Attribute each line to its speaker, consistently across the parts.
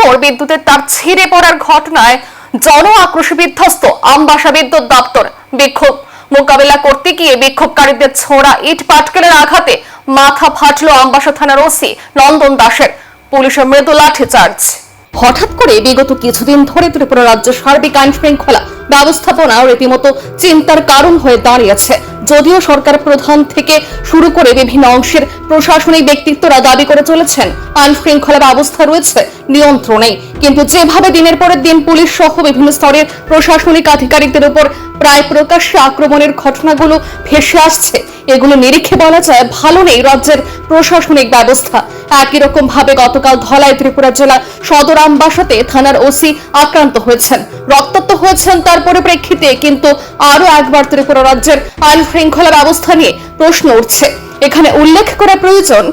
Speaker 1: পর বিদ্যুতের তার ছিঁড়ে পড়ার ঘটনায় জন আক্রোশে বিধ্বস্ত আমবাসা বিদ্যুৎ দপ্তর। বিক্ষোভ মোকাবেলা করতে গিয়ে বিক্ষোভকারীদের ছোড়া ইট পাটকেলের আঘাতে মাথা ফাটল আমবাসা থানার ওসি নন্দন দাসের। পুলিশের মৃদু লাঠিচার্জ। হঠাৎ করে বিগত কিছুদিন ধরে ত্রিপুরা রাজ্য সার্বিক আইন শৃঙ্খলা ব্যবস্থাপনা রীতিমতো চিন্তার কারণ হয়ে দাঁড়িয়েছে। যদিও সরকার প্রধান থেকে শুরু করে বিভিন্ন অংশের প্রশাসনিক ব্যক্তিত্বরা দাবি করে চলেছেন আইন শৃঙ্খলা ব্যবস্থা রয়েছে নিয়ন্ত্রণে, কিন্তু যেভাবে দিনের পর দিন পুলিশ সহ বিভিন্ন স্তরের প্রশাসনিক আধিকারিকদের উপর প্রায় প্রকাশ্যে আক্রমণের ঘটনাগুলো ভেসে আসছে, এগুলো নিরীক্ষে বলা যায় ভালো নেই রাজ্যের প্রশাসনিক ব্যবস্থা। একই রকম ভাবে গতকাল ধলাই ত্রিপুরা জেলা সদর আমবাসাতে থানার ওসি আক্রান্ত হয়েছেন, রক্তাক্ত হয়েছেন। তার পরিপ্রেক্ষিতে কিন্তু আরো একবার ত্রিপুরা রাজ্যের আইন শৃঙ্খলা ব্যবস্থা নিয়ে প্রশ্ন উঠছে। এখানে উল্লেখ করা প্রয়োজন,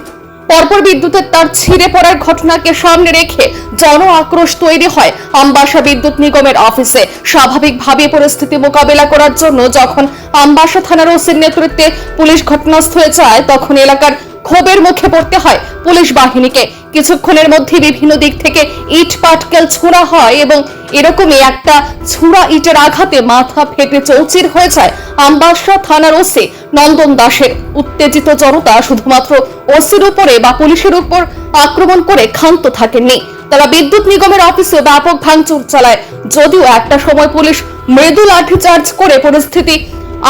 Speaker 1: পরপর বিদ্যুতের তার ছিঁড়ে পড়ার ঘটনাকে সামনে রেখে জন আক্রোশ তৈরি হয় আমবাসা বিদ্যুৎ নিগমের অফিসে। স্বাভাবিকভাবে পরিস্থিতি মোকাবেলা করার জন্য যখন আমবাসা থানার ওসির নেতৃত্বে পুলিশ ঘটনাস্থলে যায়, তখন এলাকার ক্ষোভের মুখে পড়তে হয় পুলিশ বাহিনীকে। কিছুক্ষণের মধ্যে বিভিন্ন দিক থেকে ইট পাটকেল ছোড়া হয় এবং এরকমই একটা ছুড়া ইটের আঘাতে মাথা ফেটে চৌচির হয়ে যায় আমবাসা থানার ওসি নন্দন দাসের। উত্তেজিত জনতা শুধুমাত্র ওসির উপরে বা পুলিশের উপর আক্রমণ করে ক্ষান্ত থাকেননি, তারা বিদ্যুৎ নিগমের অফিসে ব্যাপক ভাঙচুর চালায়। যদিও একটা সময় পুলিশ মৃদু লাঠিচার্জ করে পরিস্থিতি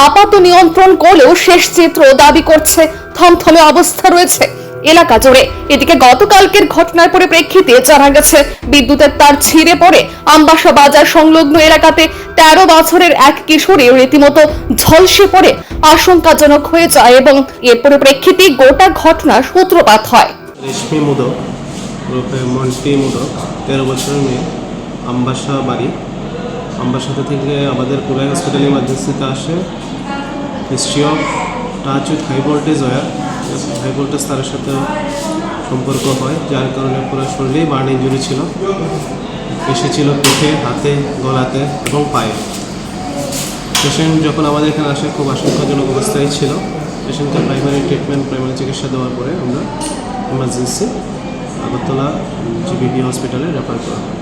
Speaker 1: আপাত নিয়ন্ত্রণ করলেও শেষ চিত্র দাবি করছে থমথমে অবস্থা রয়েছে এলাকা জুড়ে। এদিকে গতকালকের ঘটনার পরিপ্রেক্ষিতে জানা গেছে বিদ্যুতের তার ছিঁড়ে পড়ে আমবাসা বাজার সংলগ্ন এলাকাতে 13 বছরের এক কিশোরী রীতিমতো ঝলসে পড়ে আশঙ্কাজনক হয়ে যায় এবং এর পরিপ্রেক্ষিতে গোটা ঘটনা সূত্রপাত হয়।
Speaker 2: রেশমি মোদক মন্টি মোদক 13 বছরের মেয়ে, আমবাসা বাড়ি। আমবাসাতে থেকে আমাদের কোলাই হসপিটাল ইমার্জেন্সিতে আসে। History of touch with high voltage wire, high voltage তারের সাথে সম্পর্ক হয়, যার কারণে পুরো শরীরেই বার্ন ইঞ্জুরি ছিল। এসেছিল পিঠে, হাতে, গলাতে এবং পায়ে। পেশেন্ট যখন আমাদের এখানে আসে খুব আশঙ্কাজনক অবস্থায় ছিল। পেশেন্টকে প্রাইমারি চিকিৎসা দেওয়ার পরে আমরা ইমার্জেন্সি আগরতলা জিবিপি হসপিটালে রেফার করা হয়।